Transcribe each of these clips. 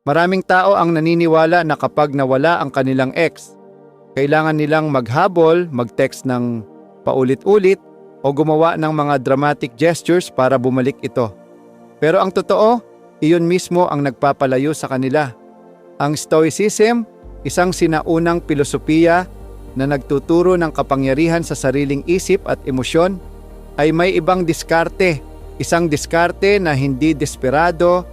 Maraming tao ang naniniwala na kapag nawala ang kanilang ex, kailangan nilang maghabol, mag-text ng paulit-ulit o gumawa ng mga dramatic gestures para bumalik ito. Pero ang totoo, iyon mismo ang nagpapalayo sa kanila. Ang Stoicism, isang sinaunang pilosopiya na nagtuturo ng kapangyarihan sa sariling isip at emosyon, ay may ibang diskarte. Isang diskarte na hindi desperado,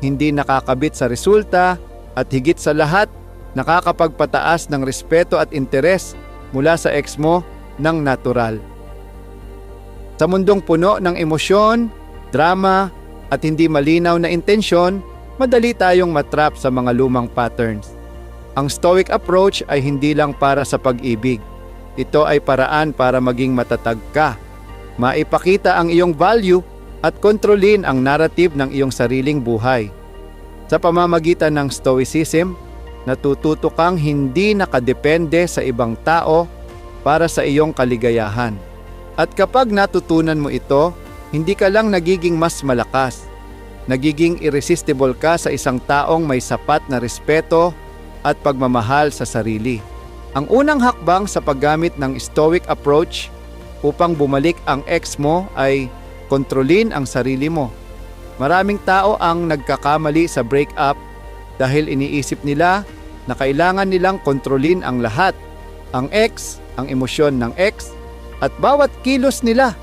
hindi nakakabit sa resulta, at higit sa lahat, nakakapagpataas ng respeto at interes mula sa ex mo ng natural. Sa mundong puno ng emosyon, drama, at hindi malinaw na intensyon, madali tayong matrap sa mga lumang patterns. Ang Stoic approach ay hindi lang para sa pag-ibig. Ito ay paraan para maging matatag ka, maipakita ang iyong value at kontrolin ang narrative ng iyong sariling buhay. Sa pamamagitan ng Stoicism, natututo kang hindi nakadepende sa ibang tao para sa iyong kaligayahan. At kapag natutunan mo ito, hindi ka lang nagiging mas malakas. Nagiging irresistible ka sa isang taong may sapat na respeto at pagmamahal sa sarili. Ang unang hakbang sa paggamit ng Stoic approach upang bumalik ang ex mo ay kontrolin ang sarili mo. Maraming tao ang nagkakamali sa breakup dahil iniisip nila na kailangan nilang kontrolin ang lahat, ang ex, ang emosyon ng ex, at bawat kilos nila.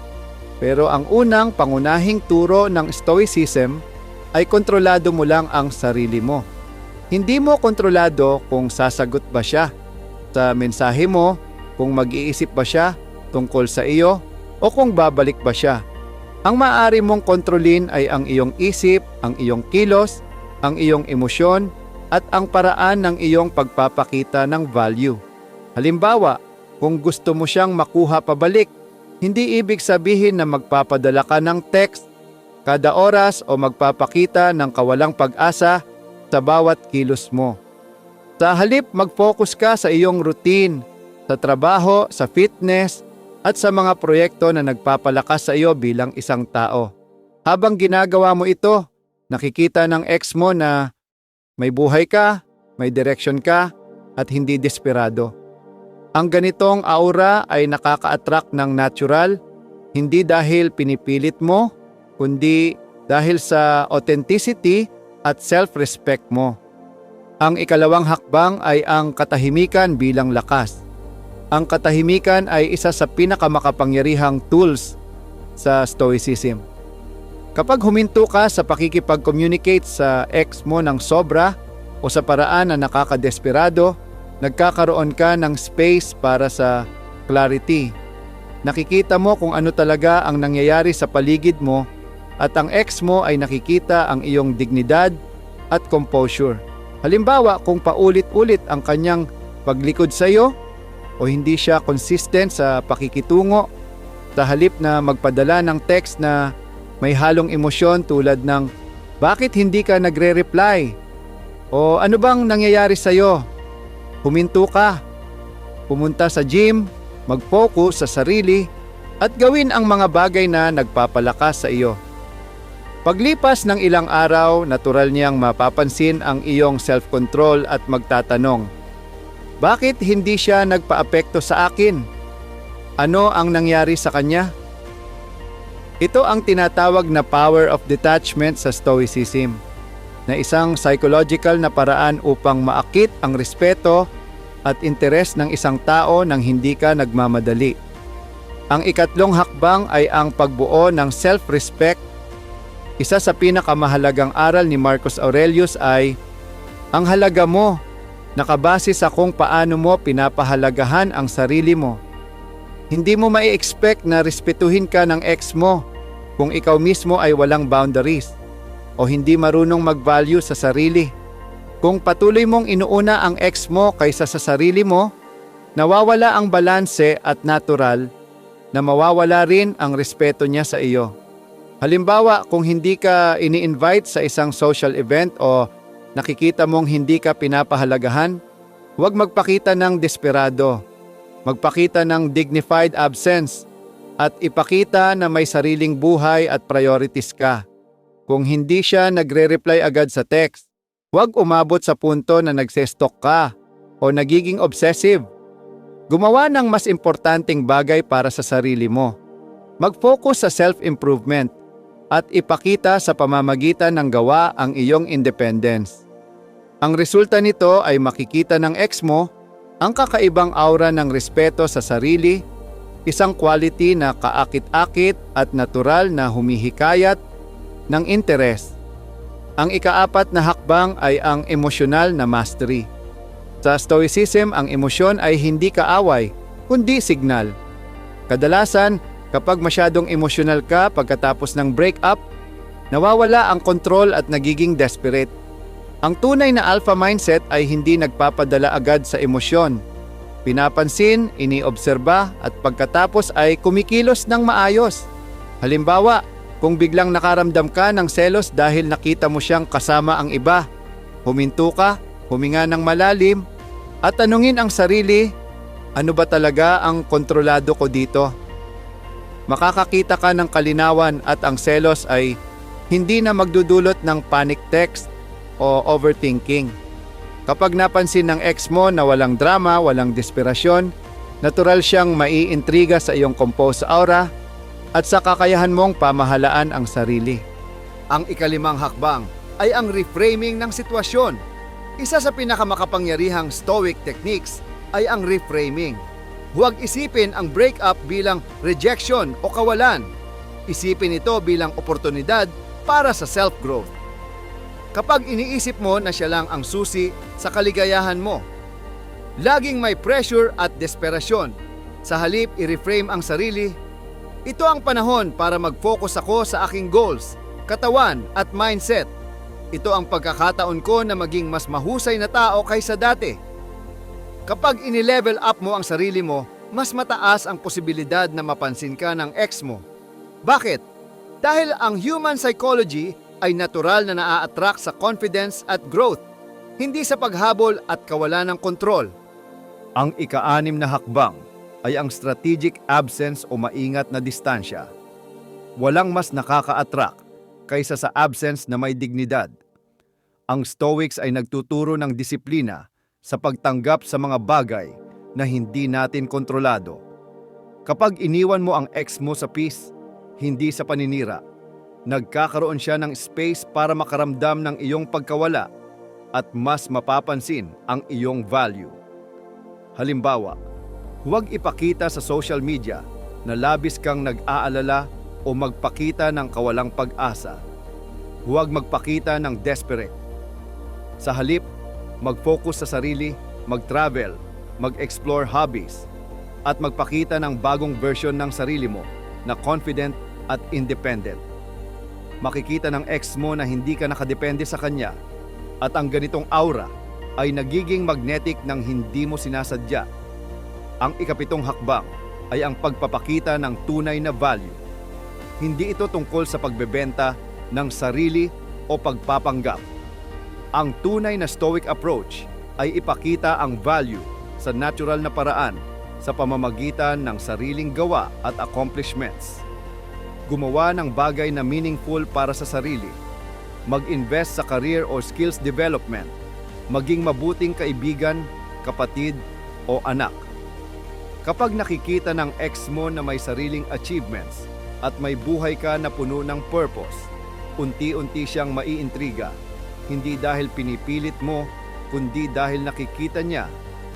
Pero ang unang pangunahing turo ng Stoicism ay kontrolado mo lang ang sarili mo. Hindi mo kontrolado kung sasagot ba siya sa mensahe mo, kung mag-iisip ba siya tungkol sa iyo, o kung babalik ba siya. Ang maaari mong kontrolin ay ang iyong isip, ang iyong kilos, ang iyong emosyon, at ang paraan ng iyong pagpapakita ng value. Halimbawa, kung gusto mo siyang makuha pabalik, hindi ibig sabihin na magpapadala ka ng text kada oras o magpapakita ng kawalang pag-asa sa bawat kilos mo. Sa halip, mag-focus ka sa iyong routine, sa trabaho, sa fitness, at sa mga proyekto na nagpapalakas sa iyo bilang isang tao. Habang ginagawa mo ito, nakikita ng ex mo na may buhay ka, may direction ka, at hindi desperado. Ang ganitong aura ay nakaka-attract ng natural, hindi dahil pinipilit mo, kundi dahil sa authenticity at self-respect mo. Ang ikalawang hakbang ay ang katahimikan bilang lakas. Ang katahimikan ay isa sa pinakamakapangyarihang tools sa Stoicism. Kapag huminto ka sa pakikipag-communicate sa ex mo ng sobra o sa paraan na nakakadesperado, nagkakaroon ka ng space para sa clarity. Nakikita mo kung ano talaga ang nangyayari sa paligid mo at ang ex mo ay nakikita ang iyong dignidad at composure. Halimbawa, kung paulit-ulit ang kanyang paglikod sa iyo o hindi siya consistent sa pakikitungo, sa halip na magpadala ng text na may halong emosyon tulad ng bakit hindi ka nagre-reply o ano bang nangyayari sa iyo, huminto ka, pumunta sa gym, mag-focus sa sarili at gawin ang mga bagay na nagpapalakas sa iyo. Paglipas ng ilang araw, natural niyang mapapansin ang iyong self-control at magtatanong, bakit hindi siya nagpaapekto sa akin? Ano ang nangyari sa kanya? Ito ang tinatawag na power of detachment sa Stoicism, na isang psychological na paraan upang maakit ang respeto at interes ng isang tao nang hindi ka nagmamadali. Ang ikatlong hakbang ay ang pagbuo ng self-respect. Isa sa pinakamahalagang aral ni Marcus Aurelius ay, ang halaga mo nakabase sa kung paano mo pinapahalagahan ang sarili mo. Hindi mo mai-expect na respetuhin ka ng ex mo kung ikaw mismo ay walang boundaries o hindi marunong mag-value sa sarili. Kung patuloy mong inuuna ang ex mo kaysa sa sarili mo, nawawala ang balanse at natural na mawawala rin ang respeto niya sa iyo. Halimbawa, kung hindi ka ini-invite sa isang social event o nakikita mong hindi ka pinapahalagahan, huwag magpakita ng desperado. Magpakita ng dignified absence at ipakita na may sariling buhay at priorities ka. Kung hindi siya nagre-reply agad sa text, Huwag umabot sa punto na nagse-stalk ka o nagiging obsessive. Gumawa ng mas importanteng bagay para sa sarili mo. Mag-focus sa self-improvement at ipakita sa pamamagitan ng gawa ang iyong independence. Ang resulta nito ay makikita ng ex mo ang kakaibang aura ng respeto sa sarili, isang quality na kaakit-akit at natural na humihikayat ng interes. Ang ikaapat na hakbang ay ang emosyonal na mastery. Sa Stoicism, ang emosyon ay hindi kaaway, kundi signal. Kadalasan, kapag masyadong emosyonal ka pagkatapos ng breakup, nawawala ang kontrol at nagiging desperate. Ang tunay na alpha mindset ay hindi nagpapadala agad sa emosyon. Pinapansin, iniobserba at pagkatapos ay kumikilos ng maayos. Halimbawa, kung biglang nakaramdam ka ng selos dahil nakita mo siyang kasama ang iba, huminto ka, huminga ng malalim, at tanungin ang sarili, ano ba talaga ang kontrolado ko dito? Makakakita ka ng kalinawan at ang selos ay hindi na magdudulot ng panic text o overthinking. Kapag napansin ng ex mo na walang drama, walang desperasyon, natural siyang maiintriga sa iyong composed aura at sa kakayahan mong pamahalaan ang sarili. Ang ikalimang hakbang ay ang reframing ng sitwasyon. Isa sa pinakamakapangyarihang Stoic techniques ay ang reframing. Huwag isipin ang breakup bilang rejection o kawalan. Isipin ito bilang oportunidad para sa self-growth. Kapag iniisip mo na siya lang ang susi sa kaligayahan mo, laging may pressure at desperasyon. Sa halip i-reframe ang sarili, ito ang panahon para mag-focus ako sa aking goals, katawan at mindset. Ito ang pagkakataon ko na maging mas mahusay na tao kaysa dati. Kapag ini-level up mo ang sarili mo, mas mataas ang posibilidad na mapansin ka ng ex mo. Bakit? Dahil ang human psychology ay natural na naa-attract sa confidence at growth, hindi sa paghabol at kawalan ng kontrol. Ang ika-anim na hakbang ay ang strategic absence o maingat na distansya. Walang mas nakaka-attract kaysa sa absence na may dignidad. Ang Stoics ay nagtuturo ng disiplina sa pagtanggap sa mga bagay na hindi natin kontrolado. Kapag iniwan mo ang ex mo sa peace, hindi sa paninira, nagkakaroon siya ng space para makaramdam ng iyong pagkawala at mas mapapansin ang iyong value. Halimbawa, huwag ipakita sa social media na labis kang nag-aalala o magpakita ng kawalang pag-asa. Huwag magpakita ng desperate. Sa halip, mag-focus sa sarili, mag-travel, mag-explore hobbies, at magpakita ng bagong version ng sarili mo na confident at independent. Makikita ng ex mo na hindi ka nakadepende sa kanya at ang ganitong aura ay nagiging magnetic ng hindi mo sinasadya. Ang ikapitong hakbang ay ang pagpapakita ng tunay na value. Hindi ito tungkol sa pagbebenta ng sarili o pagpapanggap. Ang tunay na Stoic approach ay ipakita ang value sa natural na paraan sa pamamagitan ng sariling gawa at accomplishments. Gumawa ng bagay na meaningful para sa sarili. Mag-invest sa career o skills development. Maging mabuting kaibigan, kapatid o anak. Kapag nakikita ng ex mo na may sariling achievements at may buhay ka na puno ng purpose, unti-unti siyang maiintriga, hindi dahil pinipilit mo, kundi dahil nakikita niya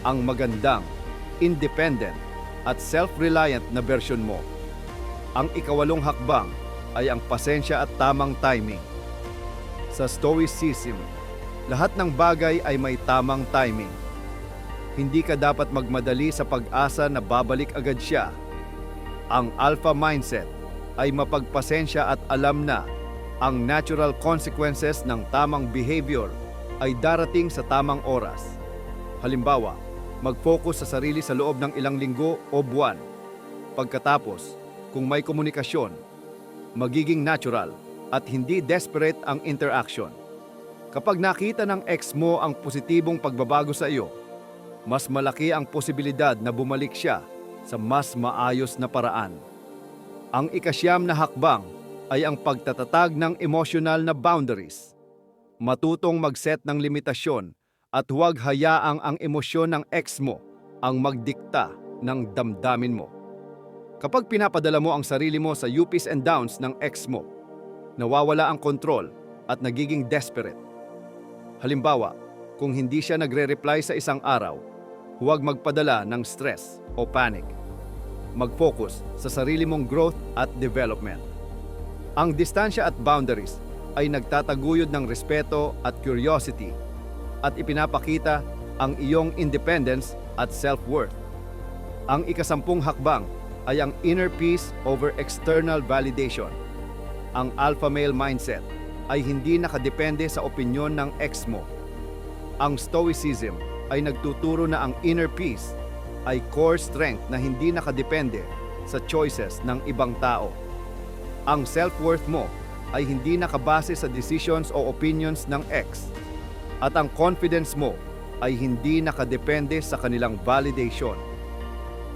ang magandang, independent at self-reliant na version mo. Ang ikawalong hakbang ay ang pasensya at tamang timing. Sa Stoicism, lahat ng bagay ay may tamang timing. Hindi ka dapat magmadali sa pag-asa na babalik agad siya. Ang alpha mindset ay mapagpasensya at alam na ang natural consequences ng tamang behavior ay darating sa tamang oras. Halimbawa, mag-focus sa sarili sa loob ng ilang linggo o buwan. Pagkatapos, kung may komunikasyon, magiging natural at hindi desperate ang interaction. Kapag nakita ng ex mo ang positibong pagbabago sa iyo, mas malaki ang posibilidad na bumalik siya sa mas maayos na paraan. Ang ikasyam na hakbang ay ang pagtatatag ng emotional na boundaries. Matutong mag-set ng limitasyon at huwag hayaang ang emosyon ng ex mo ang magdikta ng damdamin mo. Kapag pinapadala mo ang sarili mo sa ups and downs ng ex mo, nawawala ang kontrol at nagiging desperate. Halimbawa, kung hindi siya nagre-reply sa isang araw, huwag magpadala ng stress o panic. Mag-focus sa sarili mong growth at development. Ang distansya at boundaries ay nagtataguyod ng respeto at curiosity at ipinapakita ang iyong independence at self-worth. Ang ikasampung hakbang ay ang inner peace over external validation. Ang alpha male mindset ay hindi nakadepende sa opinyon ng ex mo. Ang stoicism ay nagtuturo na ang inner peace ay core strength na hindi nakadepende sa choices ng ibang tao. Ang self-worth mo ay hindi nakabase sa decisions o opinions ng ex. At ang confidence mo ay hindi nakadepende sa kanilang validation.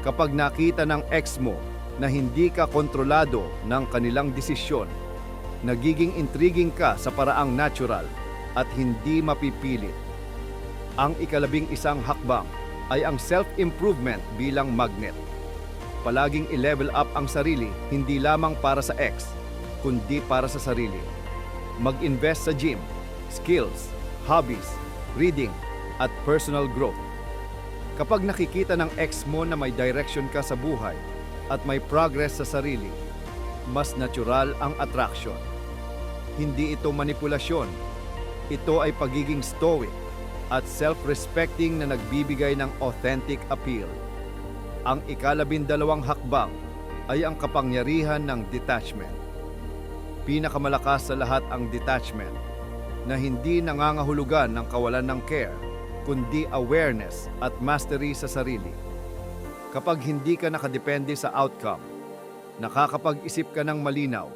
Kapag nakita ng ex mo na hindi ka kontrolado ng kanilang desisyon, nagiging intriguing ka sa paraang natural at hindi mapipilit. Ang ikalabing isang hakbang ay ang self-improvement bilang magnet. Palaging i-level up ang sarili hindi lamang para sa ex, kundi para sa sarili. Mag-invest sa gym, skills, hobbies, reading, at personal growth. Kapag nakikita ng ex mo na may direction ka sa buhay at may progress sa sarili, mas natural ang attraction. Hindi ito manipulasyon. Ito ay pagiging stoic at self-respecting na nagbibigay ng authentic appeal. Ang ikalabindalawang hakbang ay ang kapangyarihan ng detachment. Pinakamalakas sa lahat ang detachment, na hindi nangangahulugan ng kawalan ng care, kundi awareness at mastery sa sarili. Kapag hindi ka nakadepende sa outcome, nakakapag-isip ka ng malinaw,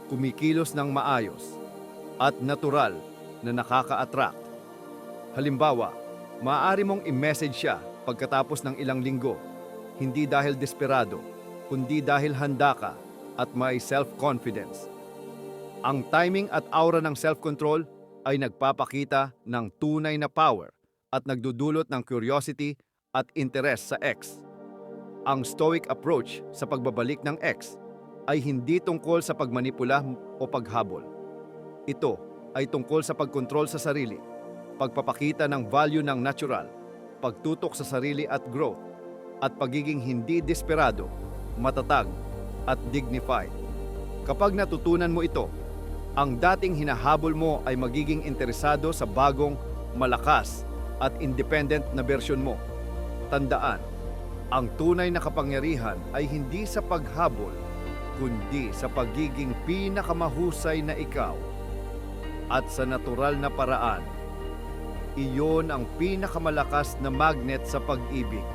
kumikilos ng maayos, at natural na nakaka-attract. Halimbawa, maaari mong i-message siya pagkatapos ng ilang linggo, hindi dahil desperado, kundi dahil handa ka at may self-confidence. Ang timing at aura ng self-control ay nagpapakita ng tunay na power at nagdudulot ng curiosity at interest sa ex. Ang stoic approach sa pagbabalik ng ex ay hindi tungkol sa pagmanipula o paghabol. Ito ay tungkol sa pagkontrol sa sarili, pagpapakita ng value ng natural, pagtutok sa sarili at growth, at pagiging hindi desperado, matatag, at dignified. Kapag natutunan mo ito, ang dating hinahabol mo ay magiging interesado sa bagong, malakas, at independent na bersyon mo. Tandaan, ang tunay na kapangyarihan ay hindi sa paghabol, kundi sa pagiging pinakamahusay na ikaw. At sa natural na paraan, iyon ang pinakamalakas na magnet sa pag-ibig.